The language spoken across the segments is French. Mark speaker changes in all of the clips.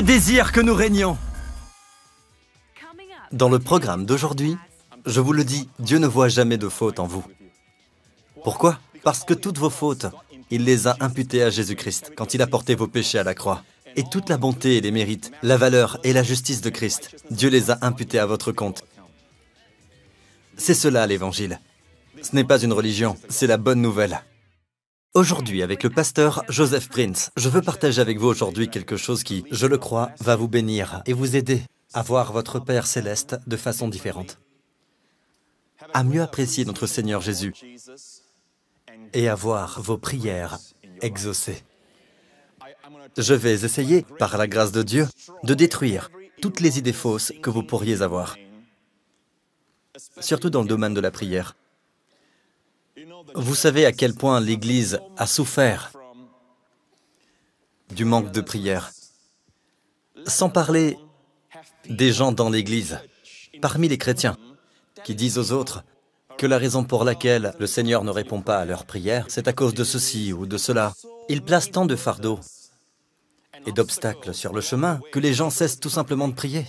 Speaker 1: Dieu désire que nous régnions. Dans le programme d'aujourd'hui, je vous le dis, Dieu ne voit jamais de faute en vous. Pourquoi? Parce que toutes vos fautes, il les a imputées à Jésus-Christ quand il a porté vos péchés à la croix. Et toute la bonté et les mérites, la valeur et la justice de Christ, Dieu les a imputés à votre compte. C'est cela l'Évangile. Ce n'est pas une religion, c'est la bonne nouvelle. Aujourd'hui, avec le pasteur Joseph Prince, je veux partager avec vous aujourd'hui quelque chose qui, je le crois, va vous bénir et vous aider à voir votre Père Céleste de façon différente, à mieux apprécier notre Seigneur Jésus et à voir vos prières exaucées. Je vais essayer, par la grâce de Dieu, de détruire toutes les idées fausses que vous pourriez avoir, surtout dans le domaine de la prière. Vous savez à quel point l'Église a souffert du manque de prière. Sans parler des gens dans l'Église, parmi les chrétiens, qui disent aux autres que la raison pour laquelle le Seigneur ne répond pas à leurs prières, c'est à cause de ceci ou de cela. Ils placent tant de fardeaux et d'obstacles sur le chemin que les gens cessent tout simplement de prier.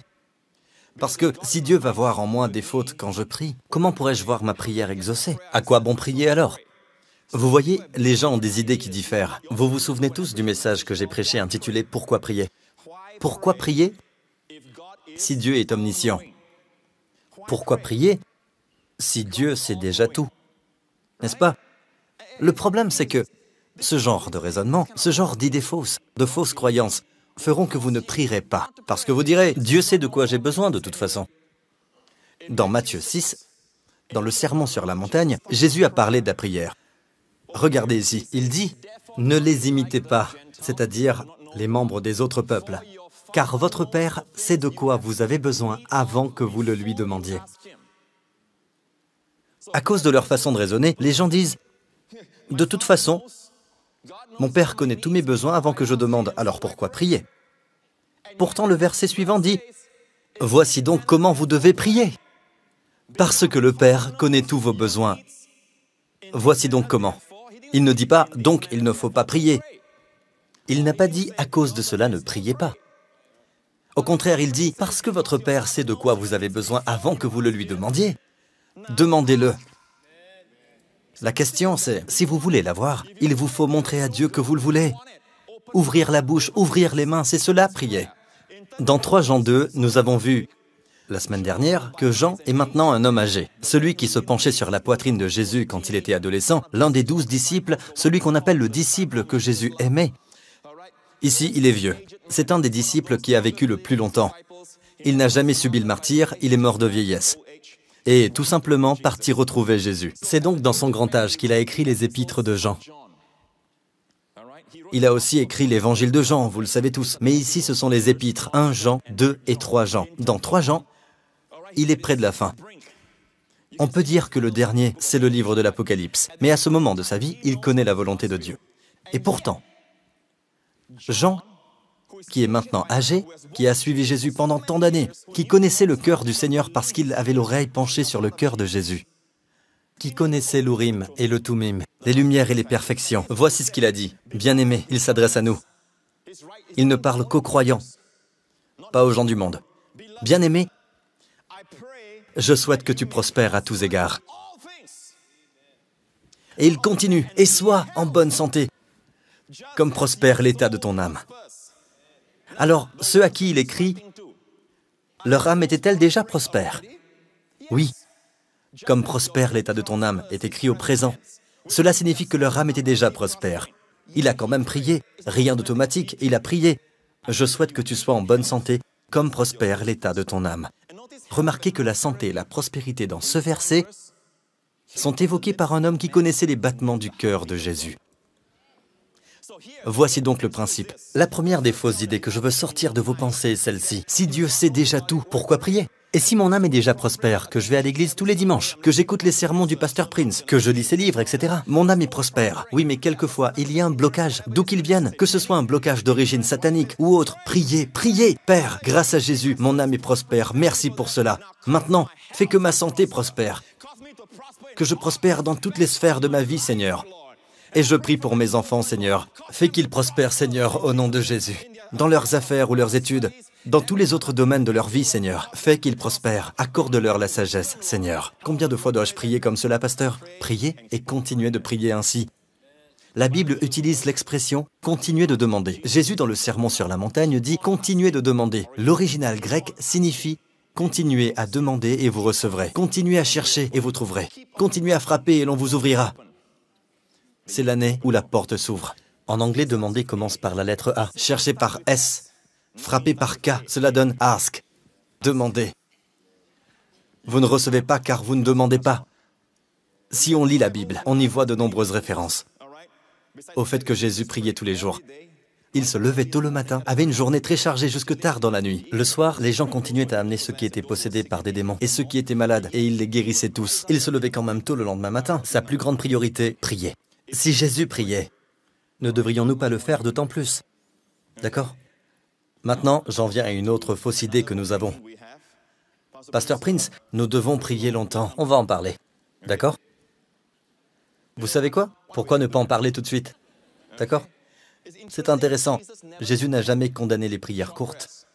Speaker 1: Parce que si Dieu va voir en moi des fautes quand je prie, comment pourrais-je voir ma prière exaucée? À quoi bon prier alors? Vous voyez, les gens ont des idées qui diffèrent. Vous vous souvenez tous du message que j'ai prêché intitulé « Pourquoi prier ?» Pourquoi prier si Dieu est omniscient? Pourquoi prier si Dieu sait déjà tout? N'est-ce pas? Le problème, c'est que ce genre de raisonnement, ce genre d'idées fausses, de fausses croyances, feront que vous ne prierez pas. Parce que vous direz, Dieu sait de quoi j'ai besoin de toute façon. Dans Matthieu 6, dans le Sermon sur la montagne, Jésus a parlé de la prière. Regardez ici, il dit, « Ne les imitez pas, c'est-à-dire les membres des autres peuples, car votre Père sait de quoi vous avez besoin avant que vous le lui demandiez. » À cause de leur façon de raisonner, les gens disent, « De toute façon, mon Père connaît tous mes besoins avant que je demande, alors pourquoi prier ?» Pourtant, le verset suivant dit, « Voici donc comment vous devez prier, parce que le Père connaît tous vos besoins. » Voici donc comment. Il ne dit pas, « Donc il ne faut pas prier. » Il n'a pas dit, « À cause de cela, ne priez pas. » Au contraire, il dit, « Parce que votre Père sait de quoi vous avez besoin avant que vous le lui demandiez. Demandez-le. » La question, c'est, si vous voulez l'avoir, il vous faut montrer à Dieu que vous le voulez. Ouvrir la bouche, ouvrir les mains, c'est cela, prier. Dans 3 Jean 2, nous avons vu, la semaine dernière, que Jean est maintenant un homme âgé. Celui qui se penchait sur la poitrine de Jésus quand il était adolescent, l'un des 12 disciples, celui qu'on appelle le disciple que Jésus aimait. Ici, il est vieux. C'est un des disciples qui a vécu le plus longtemps. Il n'a jamais subi le martyre, il est mort de vieillesse. Et tout simplement parti retrouver Jésus. C'est donc dans son grand âge qu'il a écrit les épîtres de Jean. Il a aussi écrit l'évangile de Jean, vous le savez tous. Mais ici, ce sont les épîtres, 1 Jean, 2 et 3 Jean. Dans 3 Jean, il est près de la fin. On peut dire que le dernier, c'est le livre de l'Apocalypse. Mais à ce moment de sa vie, il connaît la volonté de Dieu. Et pourtant, Jean, qui est maintenant âgé, qui a suivi Jésus pendant tant d'années, qui connaissait le cœur du Seigneur parce qu'il avait l'oreille penchée sur le cœur de Jésus, qui connaissait l'Urim et le Thummim, les lumières et les perfections. Voici ce qu'il a dit. Bien-aimé, il s'adresse à nous. Il ne parle qu'aux croyants, pas aux gens du monde. Bien-aimé, je souhaite que tu prospères à tous égards. Et il continue, et sois en bonne santé, comme prospère l'état de ton âme. Alors, ceux à qui il écrit, leur âme était-elle déjà prospère? Oui. Comme prospère l'état de ton âme est écrit au présent. Cela signifie que leur âme était déjà prospère. Il a quand même prié, rien d'automatique, il a prié. Je souhaite que tu sois en bonne santé, comme prospère l'état de ton âme. Remarquez que la santé et la prospérité dans ce verset sont évoquées par un homme qui connaissait les battements du cœur de Jésus. Voici donc le principe. La première des fausses idées que je veux sortir de vos pensées est celle-ci. Si Dieu sait déjà tout, pourquoi prier? Et si mon âme est déjà prospère, que je vais à l'église tous les dimanches, que j'écoute les sermons du pasteur Prince, que je lis ses livres, etc., mon âme est prospère. Oui, mais quelquefois, il y a un blocage, d'où qu'il vienne, que ce soit un blocage d'origine satanique ou autre. Priez, priez! Père, grâce à Jésus, mon âme est prospère, merci pour cela. Maintenant, fais que ma santé prospère, que je prospère dans toutes les sphères de ma vie, Seigneur. Et je prie pour mes enfants, Seigneur. Fais qu'ils prospèrent, Seigneur, au nom de Jésus. dans leurs affaires ou leurs études, dans tous les autres domaines de leur vie, Seigneur. Fais qu'ils prospèrent. Accorde-leur la sagesse, Seigneur. Combien de fois dois-je prier comme cela, pasteur? Prier et continuer de prier ainsi. La Bible utilise l'expression « continuer de demander ». Jésus, dans le Sermon sur la montagne, dit « continuez de demander ». L'original grec signifie « continuez à demander et vous recevrez ». « Continuez à chercher et vous trouverez ». « Continuez à frapper et l'on vous ouvrira ». C'est l'année où la porte s'ouvre. En anglais, demander commence par la lettre A. Chercher par S. Frapper par K. Cela donne ask. Demandez. Vous ne recevez pas car vous ne demandez pas. Si on lit la Bible, on y voit de nombreuses références au fait que Jésus priait tous les jours. Il se levait tôt le matin, avait une journée très chargée jusque tard dans la nuit. Le soir, les gens continuaient à amener ceux qui étaient possédés par des démons et ceux qui étaient malades, et il les guérissait tous. Il se levait quand même tôt le lendemain matin. Sa plus grande priorité, prier. Si Jésus priait, ne devrions-nous pas le faire d'autant plus? D'accord? Maintenant, j'en viens à une autre fausse idée que nous avons. Pasteur Prince, nous devons prier longtemps. On va en parler. D'accord? Vous savez quoi? Pourquoi ne pas en parler tout de suite? D'accord? C'est intéressant. Jésus n'a jamais condamné les prières courtes.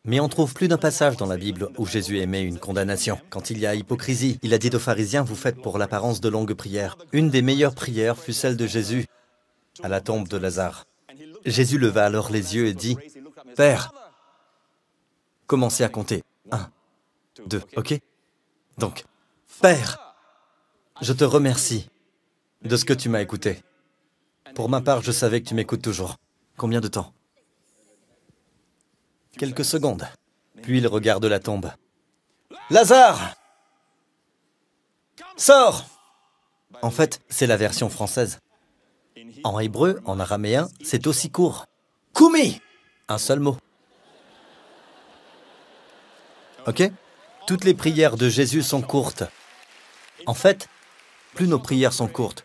Speaker 1: Mais on trouve plus d'un passage dans la Bible où Jésus émet une condamnation. Quand il y a hypocrisie, il a dit aux pharisiens, vous faites pour l'apparence de longues prières. Une des meilleures prières fut celle de Jésus à la tombe de Lazare. Jésus leva alors les yeux et dit, Père, commencez à compter. 1, 2, ok? Donc, Père, je te remercie de ce que tu m'as écouté. Pour ma part, je savais que tu m'écoutes toujours. Combien de temps? Quelques secondes. Puis il regarde la tombe. Lazare! Sors! En fait, c'est la version française. En hébreu, en araméen, c'est aussi court. Koumi! Un seul mot. Ok? Toutes les prières de Jésus sont courtes. En fait, plus nos prières sont courtes,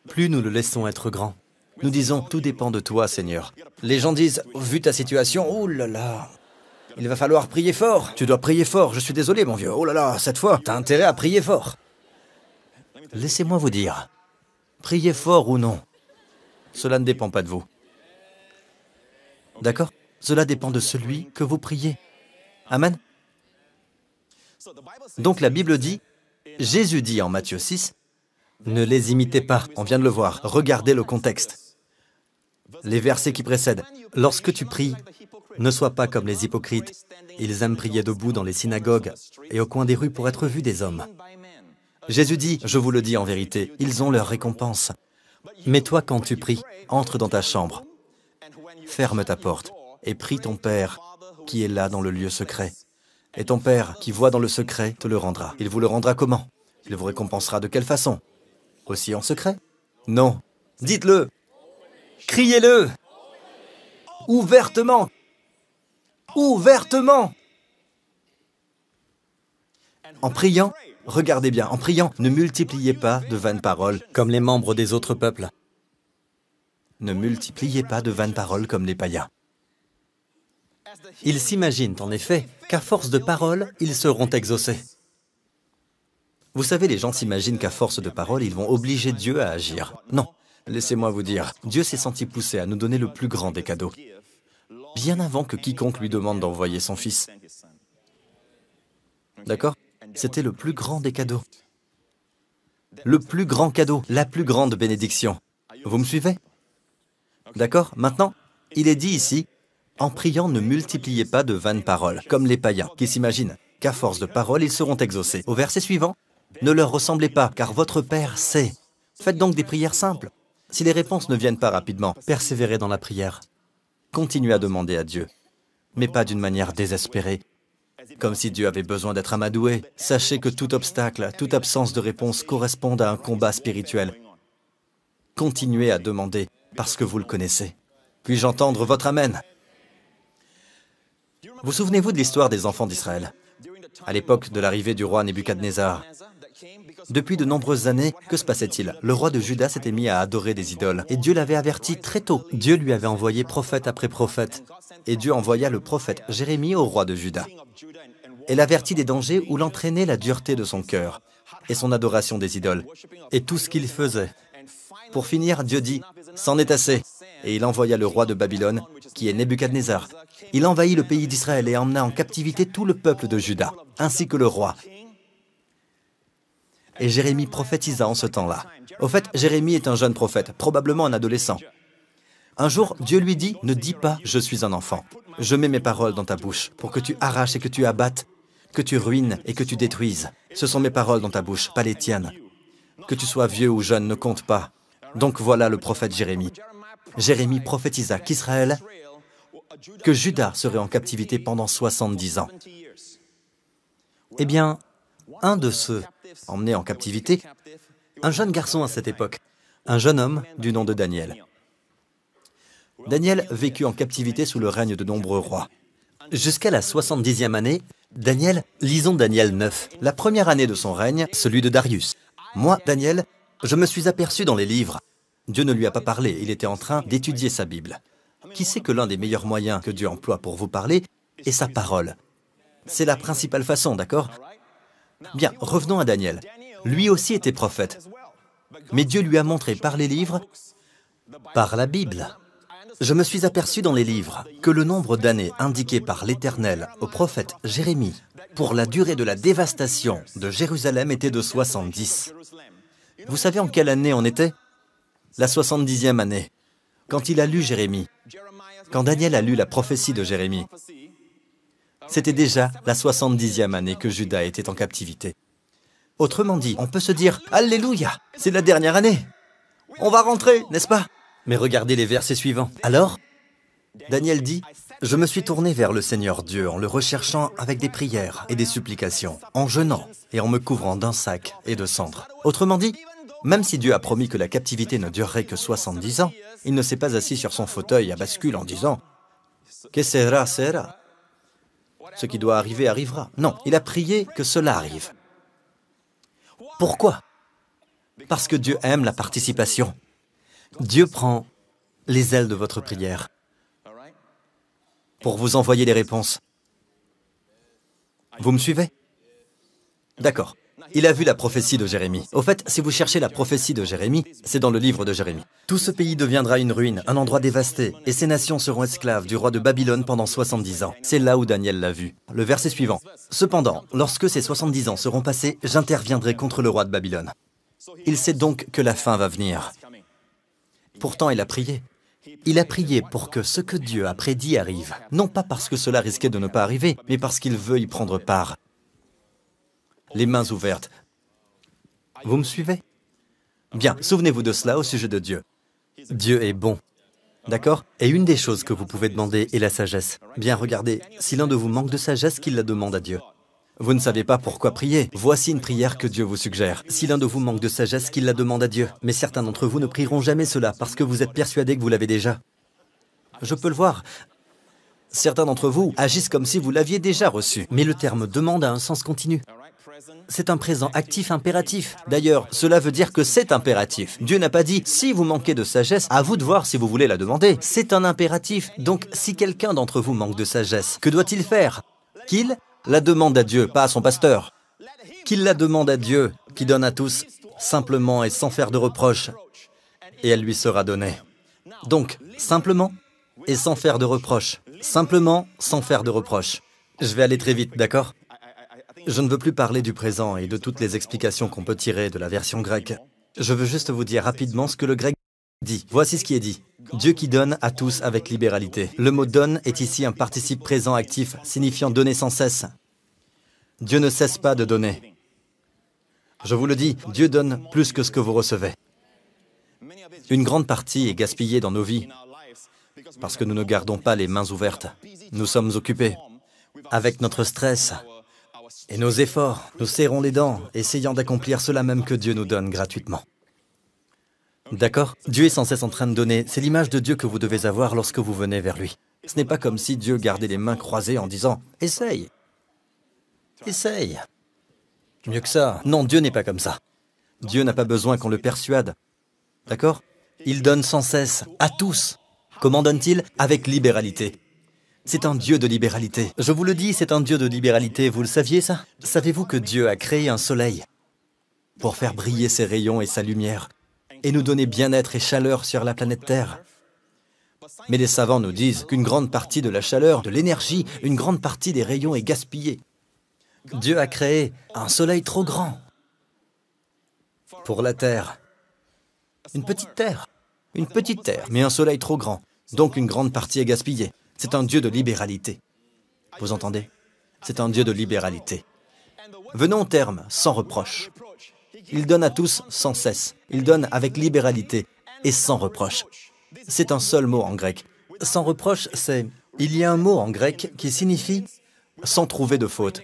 Speaker 1: plus nous le laissons être grand. Nous disons, tout dépend de toi, Seigneur. Les gens disent, vu ta situation, oh là là, il va falloir prier fort. Tu dois prier fort, je suis désolé, mon vieux. Oh là là, cette fois, t'as intérêt à prier fort. Laissez-moi vous dire, priez fort ou non, cela ne dépend pas de vous. D'accord? Cela dépend de celui que vous priez. Amen. Donc la Bible dit, Jésus dit en Matthieu 6, ne les imitez pas, on vient de le voir, regardez le contexte. Les versets qui précèdent, lorsque tu pries, ne sois pas comme les hypocrites. Ils aiment prier debout dans les synagogues et au coin des rues pour être vus des hommes. Jésus dit, je vous le dis en vérité, ils ont leur récompense. Mais toi, quand tu pries, entre dans ta chambre, ferme ta porte et prie ton Père qui est là dans le lieu secret. Et ton Père qui voit dans le secret te le rendra. Il vous le rendra comment? Il vous récompensera de quelle façon? Aussi en secret? Non. Dites-le. Criez-le. Ouvertement. Ouvertement. En priant, regardez bien, en priant, ne multipliez pas de vaines paroles comme les membres des autres peuples. Ne multipliez pas de vaines paroles comme les païens. Ils s'imaginent en effet qu'à force de paroles, ils seront exaucés. Vous savez, les gens s'imaginent qu'à force de paroles, ils vont obliger Dieu à agir. Non, laissez-moi vous dire, Dieu s'est senti poussé à nous donner le plus grand des cadeaux, bien avant que quiconque lui demande d'envoyer son Fils. D'accord? C'était le plus grand des cadeaux. Le plus grand cadeau, la plus grande bénédiction. Vous me suivez? D'accord? Maintenant, il est dit ici, en priant, ne multipliez pas de vaines paroles, comme les païens, qui s'imaginent qu'à force de paroles, ils seront exaucés. Au verset suivant, ne leur ressemblez pas, car votre Père sait. Faites donc des prières simples. Si les réponses ne viennent pas rapidement, persévérez dans la prière. Continuez à demander à Dieu, mais pas d'une manière désespérée, comme si Dieu avait besoin d'être amadoué. Sachez que tout obstacle, toute absence de réponse correspondent à un combat spirituel. Continuez à demander, parce que vous le connaissez. Puis-je entendre votre Amen? Vous souvenez-vous de l'histoire des enfants d'Israël, à l'époque de l'arrivée du roi Nebuchadnezzar? Depuis de nombreuses années, que se passait-il? Le roi de Juda s'était mis à adorer des idoles, et Dieu l'avait averti très tôt. Dieu lui avait envoyé prophète après prophète, et Dieu envoya le prophète Jérémie au roi de Juda, et l'avertit des dangers où l'entraînait la dureté de son cœur, et son adoration des idoles, et tout ce qu'il faisait. Pour finir, Dieu dit, « C'en est assez », et il envoya le roi de Babylone, qui est Nebuchadnezzar. Il envahit le pays d'Israël et emmena en captivité tout le peuple de Juda, ainsi que le roi. Et Jérémie prophétisa en ce temps-là. Au fait, Jérémie est un jeune prophète, probablement un adolescent. Un jour, Dieu lui dit, « Ne dis pas, je suis un enfant. Je mets mes paroles dans ta bouche pour que tu arraches et que tu abattes, que tu ruines et que tu détruises. Ce sont mes paroles dans ta bouche, pas les tiennes. Que tu sois vieux ou jeune ne compte pas. » Donc voilà le prophète Jérémie. Jérémie prophétisa qu'Israël, que Juda serait en captivité pendant 70 ans. Eh bien, un de ceux emmenés en captivité, un jeune garçon à cette époque, un jeune homme du nom de Daniel. Daniel vécut en captivité sous le règne de nombreux rois. Jusqu'à la 70e année, Daniel, lisons Daniel 9, la première année de son règne, celui de Darius. Moi, Daniel, je me suis aperçu dans les livres. Dieu ne lui a pas parlé, il était en train d'étudier sa Bible. Qui sait que l'un des meilleurs moyens que Dieu emploie pour vous parler est sa parole? C'est la principale façon, d'accord? Bien, revenons à Daniel. Lui aussi était prophète. Mais Dieu lui a montré par les livres, par la Bible. Je me suis aperçu dans les livres que le nombre d'années indiqué par l'Éternel au prophète Jérémie pour la durée de la dévastation de Jérusalem était de 70. Vous savez en quelle année on était? La 70e année. Quand il a lu Jérémie, quand Daniel a lu la prophétie de Jérémie, c'était déjà la 70e année que Juda était en captivité. Autrement dit, on peut se dire « Alléluia, c'est la dernière année. On va rentrer, n'est-ce pas ?» Mais regardez les versets suivants. Alors, Daniel dit « Je me suis tourné vers le Seigneur Dieu en le recherchant avec des prières et des supplications, en jeûnant et en me couvrant d'un sac et de cendres. » Autrement dit, même si Dieu a promis que la captivité ne durerait que 70 ans, il ne s'est pas assis sur son fauteuil à bascule en disant « Que sera, sera ?» Ce qui doit arriver arrivera. Non, il a prié que cela arrive. Pourquoi? Parce que Dieu aime la participation. Dieu prend les ailes de votre prière pour vous envoyer les réponses. Vous me suivez? D'accord. Il a vu la prophétie de Jérémie. Au fait, si vous cherchez la prophétie de Jérémie, c'est dans le livre de Jérémie. Tout ce pays deviendra une ruine, un endroit dévasté, et ces nations seront esclaves du roi de Babylone pendant 70 ans. C'est là où Daniel l'a vu. Le verset suivant. Cependant, lorsque ces 70 ans seront passés, j'interviendrai contre le roi de Babylone. Il sait donc que la fin va venir. Pourtant, il a prié. Il a prié pour que ce que Dieu a prédit arrive. Non pas parce que cela risquait de ne pas arriver, mais parce qu'il veut y prendre part. Les mains ouvertes. Vous me suivez? Bien, souvenez-vous de cela au sujet de Dieu. Dieu est bon. D'accord? Et une des choses que vous pouvez demander est la sagesse. Bien, regardez, si l'un de vous manque de sagesse, qu'il la demande à Dieu. Vous ne savez pas pourquoi prier. Voici une prière que Dieu vous suggère. Si l'un de vous manque de sagesse, qu'il la demande à Dieu. Mais certains d'entre vous ne prieront jamais cela parce que vous êtes persuadés que vous l'avez déjà. Je peux le voir. Certains d'entre vous agissent comme si vous l'aviez déjà reçu. Mais le terme « demande » a un sens continu. C'est un présent actif impératif. D'ailleurs, cela veut dire que c'est impératif. Dieu n'a pas dit « si vous manquez de sagesse, à vous de voir si vous voulez la demander ». C'est un impératif. Donc, si quelqu'un d'entre vous manque de sagesse, que doit-il faire? Qu'il la demande à Dieu, pas à son pasteur. Qu'il la demande à Dieu, qui donne à tous, simplement et sans faire de reproches, et elle lui sera donnée. Donc, simplement et sans faire de reproches. Simplement, sans faire de reproches. Je vais aller très vite, d'accord? Je ne veux plus parler du présent et de toutes les explications qu'on peut tirer de la version grecque. Je veux juste vous dire rapidement ce que le grec dit. Voici ce qui est dit. Dieu qui donne à tous avec libéralité. Le mot « donne » est ici un participe présent actif, signifiant donner sans cesse. Dieu ne cesse pas de donner. Je vous le dis, Dieu donne plus que ce que vous recevez. Une grande partie est gaspillée dans nos vies parce que nous ne gardons pas les mains ouvertes. Nous sommes occupés avec notre stress et nos efforts. Nous serrons les dents, essayant d'accomplir cela même que Dieu nous donne gratuitement. D'accord? Dieu est sans cesse en train de donner. C'est l'image de Dieu que vous devez avoir lorsque vous venez vers lui. Ce n'est pas comme si Dieu gardait les mains croisées en disant « Essaye, essaye ». Mieux que ça. Non, Dieu n'est pas comme ça. Dieu n'a pas besoin qu'on le persuade. D'accord? Il donne sans cesse, à tous. Comment donne-t-il? Avec libéralité. C'est un Dieu de libéralité. Je vous le dis, c'est un Dieu de libéralité. Vous le saviez, ça? Savez-vous que Dieu a créé un soleil pour faire briller ses rayons et sa lumière et nous donner bien-être et chaleur sur la planète Terre? Mais les savants nous disent qu'une grande partie de la chaleur, de l'énergie, une grande partie des rayons est gaspillée. Dieu a créé un soleil trop grand pour la Terre. Une petite Terre, mais un soleil trop grand. Donc une grande partie est gaspillée. C'est un Dieu de libéralité. Vous entendez? C'est un Dieu de libéralité. Venons au terme, sans reproche. Il donne à tous sans cesse. Il donne avec libéralité et sans reproche. C'est un seul mot en grec. Sans reproche, c'est... Il y a un mot en grec qui signifie sans trouver de faute.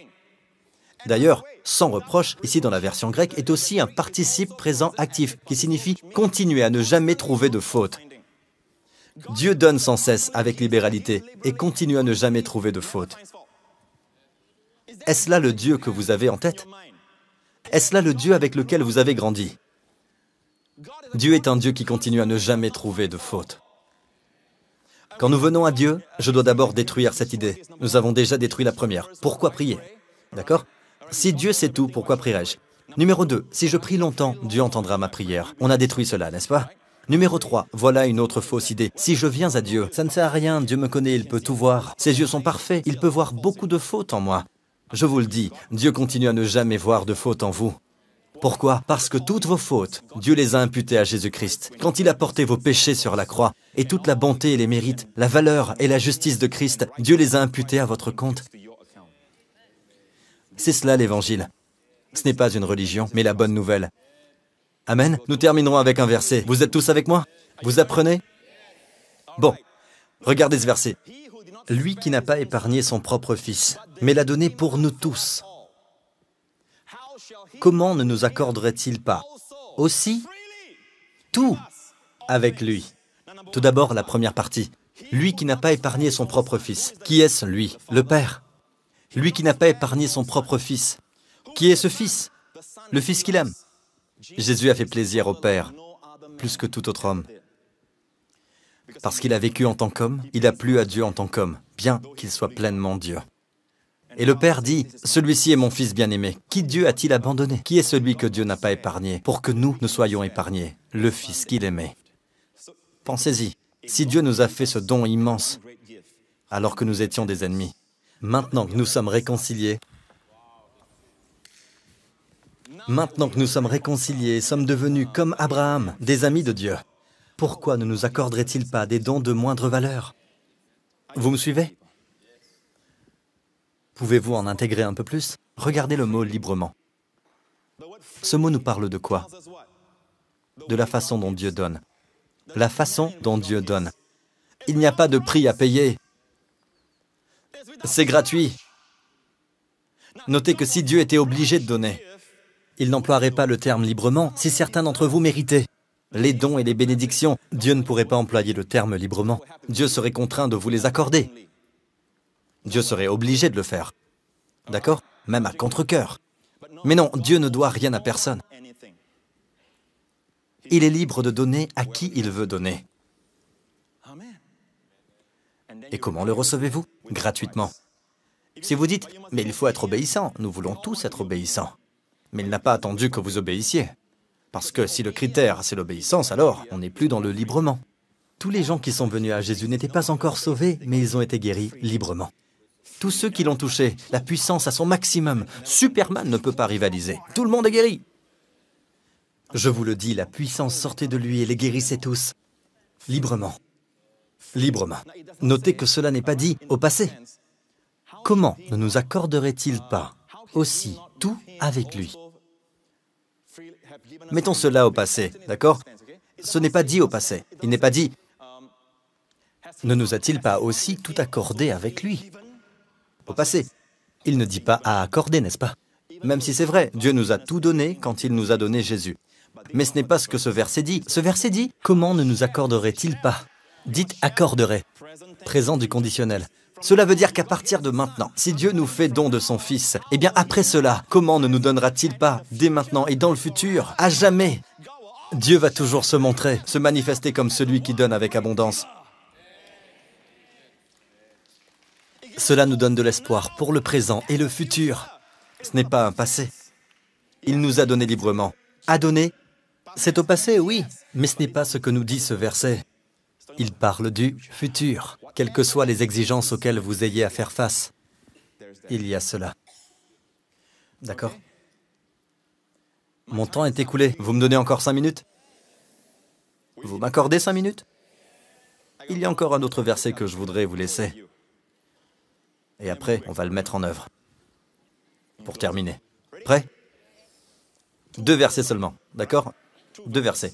Speaker 1: D'ailleurs, sans reproche, ici dans la version grecque, est aussi un participe présent actif qui signifie continuer à ne jamais trouver de faute. Dieu donne sans cesse avec libéralité et continue à ne jamais trouver de faute. Est-ce là le Dieu que vous avez en tête? Est-ce là le Dieu avec lequel vous avez grandi? Dieu est un Dieu qui continue à ne jamais trouver de faute. Quand nous venons à Dieu, je dois d'abord détruire cette idée. Nous avons déjà détruit la première. Pourquoi prier? D'accord? Si Dieu sait tout, pourquoi prierai-je? Numéro 2, si je prie longtemps, Dieu entendra ma prière. On a détruit cela, n'est-ce pas? Numéro 3, voilà une autre fausse idée. Si je viens à Dieu, ça ne sert à rien, Dieu me connaît, il peut tout voir. Ses yeux sont parfaits, il peut voir beaucoup de fautes en moi. Je vous le dis, Dieu continue à ne jamais voir de fautes en vous. Pourquoi? Parce que toutes vos fautes, Dieu les a imputées à Jésus-Christ. Quand il a porté vos péchés sur la croix, et toute la bonté et les mérites, la valeur et la justice de Christ, Dieu les a imputés à votre compte. C'est cela l'Évangile. Ce n'est pas une religion, mais la bonne nouvelle. Amen. Nous terminerons avec un verset. Vous êtes tous avec moi? Vous apprenez? Bon, regardez ce verset. Lui qui n'a pas épargné son propre Fils, mais l'a donné pour nous tous. Comment ne nous accorderait-il pas aussi tout avec lui? Tout d'abord, la première partie. Lui qui n'a pas épargné son propre Fils. Qui est-ce, lui? Le Père. Lui qui n'a pas épargné son propre Fils. Qui est ce Fils? Le Fils qu'il aime. Jésus a fait plaisir au Père, plus que tout autre homme. Parce qu'il a vécu en tant qu'homme, il a plu à Dieu en tant qu'homme, bien qu'il soit pleinement Dieu. Et le Père dit, « Celui-ci est mon Fils bien-aimé. Qui Dieu a-t-il abandonné? Qui est celui que Dieu n'a pas épargné pour que nous ne soyons épargnés? Le Fils qu'il aimait. » Pensez-y, si Dieu nous a fait ce don immense, alors que nous étions des ennemis, maintenant que nous sommes réconciliés, sommes devenus comme Abraham, des amis de Dieu, pourquoi ne nous accorderait-il pas des dons de moindre valeur? Vous me suivez? Pouvez-vous en intégrer un peu plus? Regardez le mot librement. Ce mot nous parle de quoi? De la façon dont Dieu donne. La façon dont Dieu donne. Il n'y a pas de prix à payer. C'est gratuit. Notez que si Dieu était obligé de donner, il n'emploierait pas le terme librement si certains d'entre vous méritaient. Les dons et les bénédictions, Dieu ne pourrait pas employer le terme librement. Dieu serait contraint de vous les accorder. Dieu serait obligé de le faire. D'accord? Même à contre-cœur. Mais non, Dieu ne doit rien à personne. Il est libre de donner à qui il veut donner. Et comment le recevez-vous? Gratuitement. Si vous dites, mais il faut être obéissant, nous voulons tous être obéissants. Mais il n'a pas attendu que vous obéissiez. Parce que si le critère, c'est l'obéissance, alors on n'est plus dans le librement. Tous les gens qui sont venus à Jésus n'étaient pas encore sauvés, mais ils ont été guéris librement. Tous ceux qui l'ont touché, la puissance à son maximum, Superman ne peut pas rivaliser. Tout le monde est guéri. Je vous le dis, la puissance sortait de lui et les guérissait tous. Librement. Librement. Notez que cela n'est pas dit au passé. Comment ne nous accorderait-il pas aussi tout avec lui? Mettons cela au passé, d'accord? Ce n'est pas dit au passé. Il n'est pas dit « Ne nous a-t-il pas aussi tout accordé avec lui ?» Au passé. Il ne dit pas « à accorder », n'est-ce pas? Même si c'est vrai, Dieu nous a tout donné quand il nous a donné Jésus. Mais ce n'est pas ce que ce verset dit. Ce verset dit « Comment ne nous accorderait-il pas ?» Dites « accorderait », présent du conditionnel. Cela veut dire qu'à partir de maintenant, si Dieu nous fait don de son Fils, eh bien après cela, comment ne nous donnera-t-il pas, dès maintenant et dans le futur, à jamais? Dieu va toujours se montrer, se manifester comme celui qui donne avec abondance. Cela nous donne de l'espoir pour le présent et le futur. Ce n'est pas un passé. Il nous a donné librement. A donné, c'est au passé, oui, mais ce n'est pas ce que nous dit ce verset. Il parle du futur. Quelles que soient les exigences auxquelles vous ayez à faire face, il y a cela. D'accord? Mon temps est écoulé. Vous me donnez encore 5 minutes? Vous m'accordez 5 minutes? Il y a encore un autre verset que je voudrais vous laisser. Et après, on va le mettre en œuvre. Pour terminer. Prêt? 2 versets seulement, d'accord? 2 versets.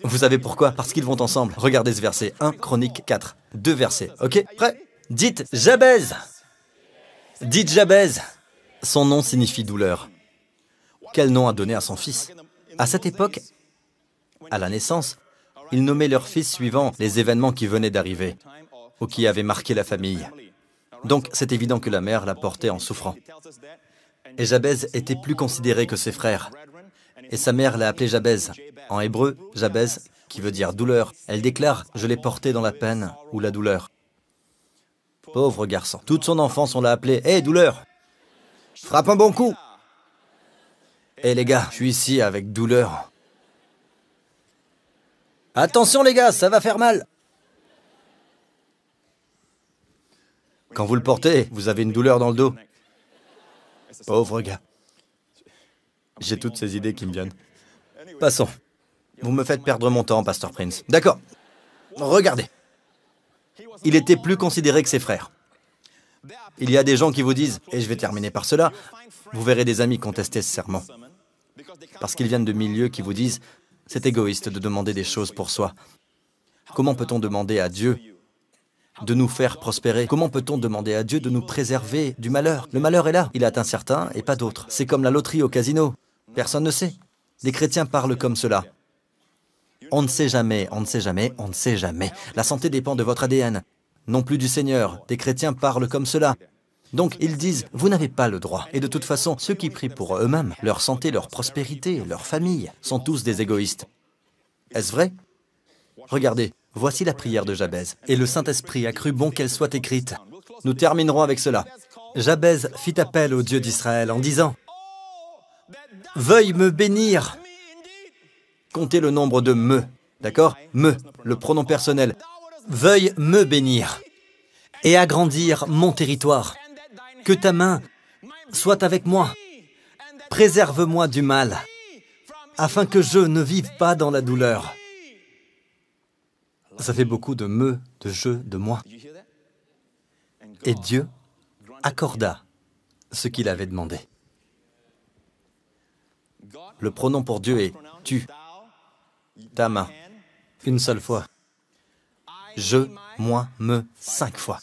Speaker 1: Vous savez pourquoi? Parce qu'ils vont ensemble. Regardez ce verset. 1 Chroniques 4. 2 versets, ok? Prêt? Dites Jabez. Dites Jabez. Son nom signifie douleur. Quel nom a donné à son fils? À cette époque, à la naissance, ils nommaient leur fils suivant les événements qui venaient d'arriver ou qui avaient marqué la famille. Donc, c'est évident que la mère la portait en souffrant. Et Jabez était plus considéré que ses frères. Et sa mère l'a appelé Jabez. En hébreu, Jabez, qui veut dire douleur. Elle déclare « Je l'ai porté dans la peine ou la douleur ». Pauvre garçon. Toute son enfance, on l'a appelé « Hé, douleur, frappe un bon coup !» Hé les gars, je suis ici avec douleur. Attention les gars, ça va faire mal. Quand vous le portez, vous avez une douleur dans le dos. Pauvre gars. J'ai toutes ces idées qui me viennent. Passons. Vous me faites perdre mon temps, Pasteur Prince. D'accord. Regardez. Il était plus considéré que ses frères. Il y a des gens qui vous disent, et je vais terminer par cela, vous verrez des amis contester ce sermon. Parce qu'ils viennent de milieux qui vous disent, c'est égoïste de demander des choses pour soi. Comment peut-on demander à Dieu de nous faire prospérer? Comment peut-on demander à Dieu de nous préserver du malheur? Le malheur est là, il atteint certains et pas d'autres. C'est comme la loterie au casino. Personne ne sait. Les chrétiens parlent comme cela. On ne sait jamais, on ne sait jamais, on ne sait jamais. La santé dépend de votre ADN, non plus du Seigneur. Des chrétiens parlent comme cela. Donc, ils disent, vous n'avez pas le droit. Et de toute façon, ceux qui prient pour eux-mêmes, leur santé, leur prospérité, leur famille, sont tous des égoïstes. Est-ce vrai? Regardez, voici la prière de Jabez. Et le Saint-Esprit a cru bon qu'elle soit écrite. Nous terminerons avec cela. Jabez fit appel au Dieu d'Israël en disant, « Veuille me bénir !» Comptez le nombre de « me », d'accord? « Me », le pronom personnel. « Veuille me bénir et agrandir mon territoire. Que ta main soit avec moi. Préserve-moi du mal, afin que je ne vive pas dans la douleur. » Ça fait beaucoup de me, de je, de moi. Et Dieu accorda ce qu'il avait demandé. Le pronom pour Dieu est « tu », ta main, une seule fois. Je, moi, me, 5 fois.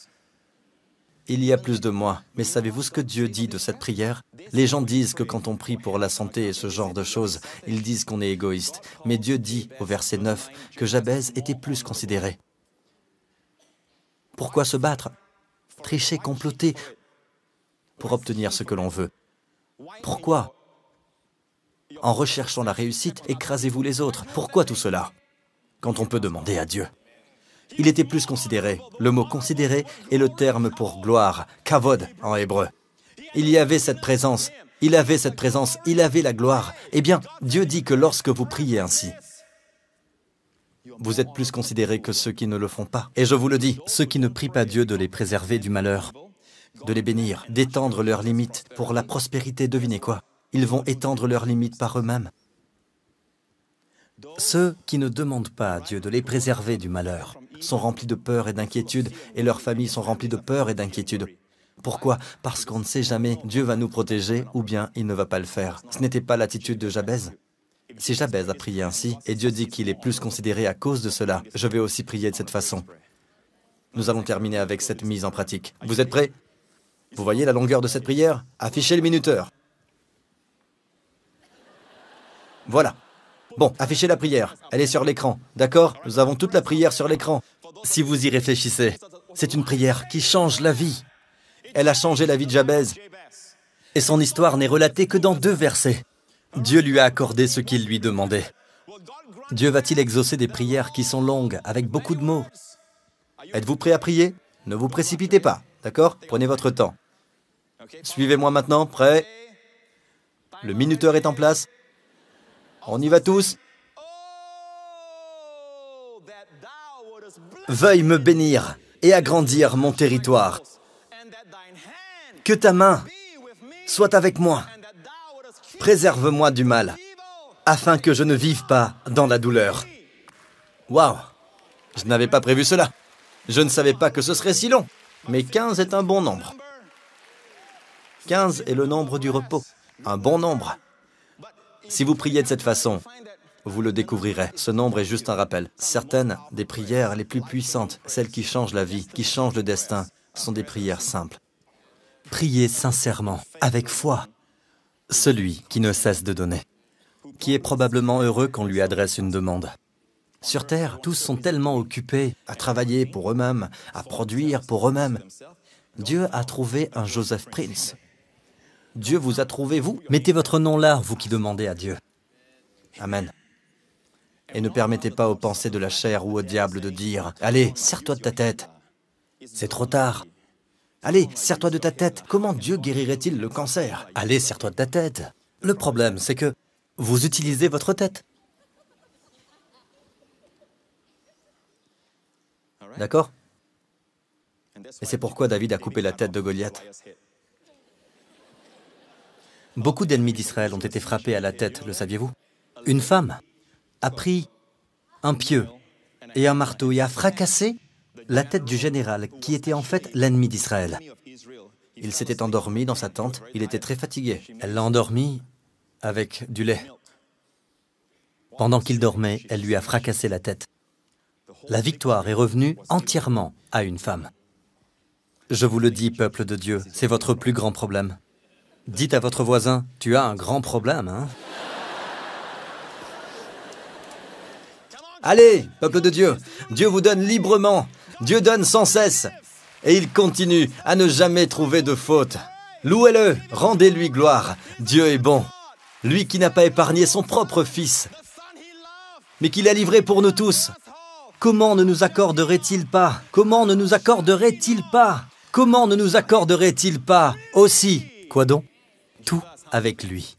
Speaker 1: Il y a plus de moi, mais savez-vous ce que Dieu dit de cette prière? Les gens disent que quand on prie pour la santé et ce genre de choses, ils disent qu'on est égoïste. Mais Dieu dit, au verset 9, que Jabez était plus considéré. Pourquoi se battre? Tricher, comploter pour obtenir ce que l'on veut. Pourquoi? En recherchant la réussite, écrasez-vous les autres. Pourquoi tout cela? Quand on peut demander à Dieu. Il était plus considéré. Le mot « considéré » est le terme pour gloire, kavod en hébreu. Il y avait cette présence, il avait cette présence, il avait la gloire. Eh bien, Dieu dit que lorsque vous priez ainsi, vous êtes plus considérés que ceux qui ne le font pas. Et je vous le dis, ceux qui ne prient pas Dieu de les préserver du malheur, de les bénir, d'étendre leurs limites pour la prospérité, devinez quoi? Ils vont étendre leurs limites par eux-mêmes. Ceux qui ne demandent pas à Dieu de les préserver du malheur sont remplis de peur et d'inquiétude, et leurs familles sont remplies de peur et d'inquiétude. Pourquoi? Parce qu'on ne sait jamais, Dieu va nous protéger ou bien il ne va pas le faire. Ce n'était pas l'attitude de Jabez. Si Jabez a prié ainsi, et Dieu dit qu'il est plus considéré à cause de cela, je vais aussi prier de cette façon. Nous allons terminer avec cette mise en pratique. Vous êtes prêts? Vous voyez la longueur de cette prière? Affichez le minuteur. Voilà. Bon, affichez la prière. Elle est sur l'écran. D'accord? Nous avons toute la prière sur l'écran. Si vous y réfléchissez, c'est une prière qui change la vie. Elle a changé la vie de Jabez. Et son histoire n'est relatée que dans 2 versets. Dieu lui a accordé ce qu'il lui demandait. Dieu va-t-il exaucer des prières qui sont longues, avec beaucoup de mots? Êtes-vous prêt à prier? Ne vous précipitez pas, d'accord? Prenez votre temps. Suivez-moi maintenant, prêt? Le minuteur est en place. On y va tous. veuille me bénir et agrandir mon territoire. Que ta main soit avec moi. Préserve-moi du mal, afin que je ne vive pas dans la douleur. Waouh! Je n'avais pas prévu cela. Je ne savais pas que ce serait si long. Mais 15 est un bon nombre. 15 est le nombre du repos. Un bon nombre. Si vous priez de cette façon, vous le découvrirez. Ce nombre est juste un rappel. Certaines des prières les plus puissantes, celles qui changent la vie, qui changent le destin, sont des prières simples. Priez sincèrement, avec foi. Celui qui ne cesse de donner, qui est probablement heureux qu'on lui adresse une demande. Sur Terre, tous sont tellement occupés à travailler pour eux-mêmes, à produire pour eux-mêmes. Dieu a trouvé un Joseph Prince. Dieu vous a trouvé, vous. Mettez votre nom là, vous qui demandez à Dieu. Amen. Et ne permettez pas aux pensées de la chair ou au diable de dire « Allez, serre-toi de ta tête. C'est trop tard. Allez, serre-toi de ta tête. Comment Dieu guérirait-il le cancer? Allez, serre-toi de ta tête. » Le problème, c'est que vous utilisez votre tête. D'accord? Et c'est pourquoi David a coupé la tête de Goliath. Beaucoup d'ennemis d'Israël ont été frappés à la tête, le saviez-vous? Une femme a pris un pieu et un marteau et a fracassé la tête du général, qui était en fait l'ennemi d'Israël. Il s'était endormi dans sa tente, il était très fatigué. Elle l'a endormi avec du lait. Pendant qu'il dormait, elle lui a fracassé la tête. La victoire est revenue entièrement à une femme. Je vous le dis, peuple de Dieu, c'est votre plus grand problème. Dites à votre voisin, tu as un grand problème, hein? Allez, peuple de Dieu, Dieu vous donne librement, Dieu donne sans cesse, et il continue à ne jamais trouver de faute. Louez-le, rendez-lui gloire, Dieu est bon. Lui qui n'a pas épargné son propre fils, mais qui l'a livré pour nous tous. Comment ne nous accorderait-il pas? Comment ne nous accorderait-il pas? Comment ne nous accorderait-il pas aussi? Quoi donc? Tout avec lui.